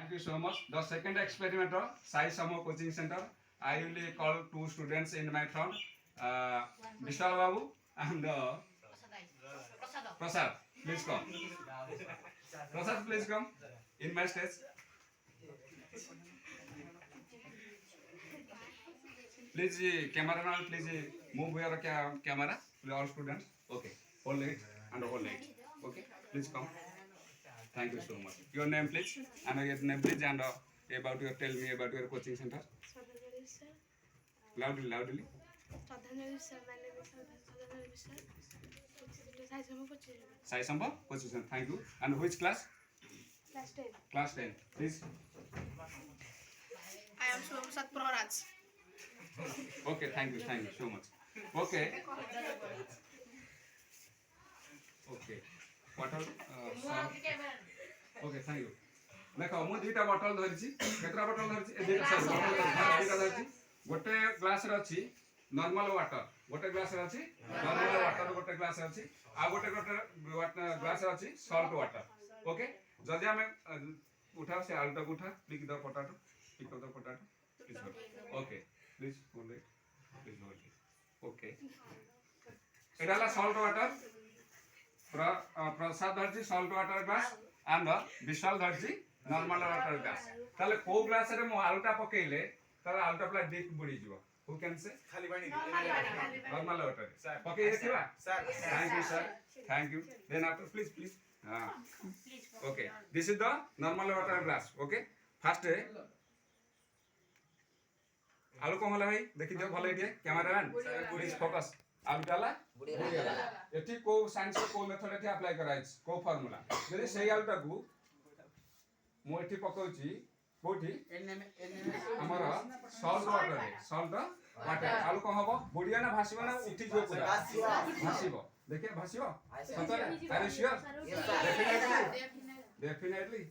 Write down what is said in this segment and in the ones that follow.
Thank you so much. The second experimenter, Sai Samo Coaching Center. I will call two students in my front, Vishal Babu and Prasad. Please come. Prasad, please come in my stage. Please, cameraman, please move your camera. All students. Okay. Hold it and hold it. Okay. Please come. Thank you so much. Your name, please, and your name, please, and about your tell me about your coaching center. Loudly, loudly. Sai sambhab coaching center. Thank you. And which class? Class 10. Class 10. Please. I am Sat Proraj. Okay. Thank you so much. Okay. Okay. Water. Okay. Thank you. देखो मु दुईटा बोतल धरिछि केतरा बोतल धरिछि ए दुईटा धरिछि गोटे glass रे अछि normal water गोटे ग्लास रे अछि नॉर्मल वाटर गोटे ग्लास रे अछि आ गोटे ग्लास रे अछि सॉल्ट वाटर ओके जदि हमें उठा से आलू तक उठा pick the potato okay please hold it okay एडाला सॉल्ट वाटर प्रसाद धरिछि salt water glass and Vishal धरिछि नॉर्मल वाटर ग्लास ताले को ग्लास रे मो आलूटा पकेइले ताले आलूटा पूरा डीप बुडी जिवो हु कैन से खाली पानी नॉर्मल वाटर पकेइ देखिबा sir thank you then after please okay this is the normal water glass okay first आलू कोन होला भाई देखि दियो भले दिए कैमरामैन प्लीज फोकस आलू डाला एठी को साइंस को मेथड एठी अप्लाई कराइ को फार्मूला जदि सेही आलूटा को मु एठी पकाउची कोठी हमर सॉल्ट वाटर आलू को हबो बुडिया ना भासिबो ना उठी जो पूरा भासिबो देखिए भासिबो सतरे आर यू श्योर डेफिनेटली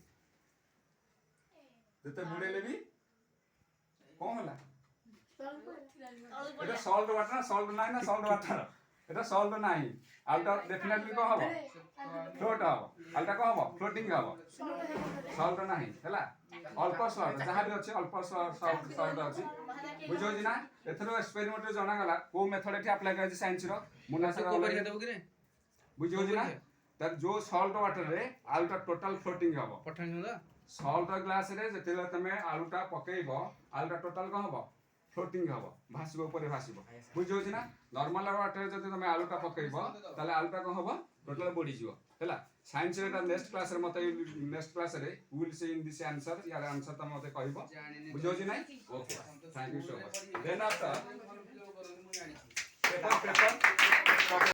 जते बुडेले भी कोन होला এটা সল্ট ওয়াটার না সল্ট নাই না সল্ট ওয়াটার এটা সল্ট নাই আলটা ডেফিনেটলি কো হবো ফ্লোট হবো আলটা কো হবো ফ্লোটিং হবো সল্ট নাই হেলা অল্প সল্ট যাহা भी আছে অল্প সল্ট আছে বুঝো জি না এথरो এক্সপেরিমেন্ট রে জনা গলা কো মেথড এটি अप्लाई कराई साइंस रो मुनासर को परीक्षा देबो कि रे बुझो जी ना तब जो सॉल्ट वाटर रे आलूटा टोटल फ्लोटिंग हबो पठान दा सॉल्ट ग्लास रे जतेला तमे आलूटा पकेइबो आलूटा टोटल को हबो फ्लोटिंग हबो भासिबो ऊपर भासिबो बुझो छी ना नॉर्मल वाटर जते तमे आलूटा पकेइबो ताले आलूटा को हबो टोटल बॉडी जिवो हैला साइंस रे नेक्स्ट क्लास रे मते नेक्स्ट क्लास रे will see in this answer यार आंसर त मते कहिबो बुझो छी नै okay thank you so much then after paper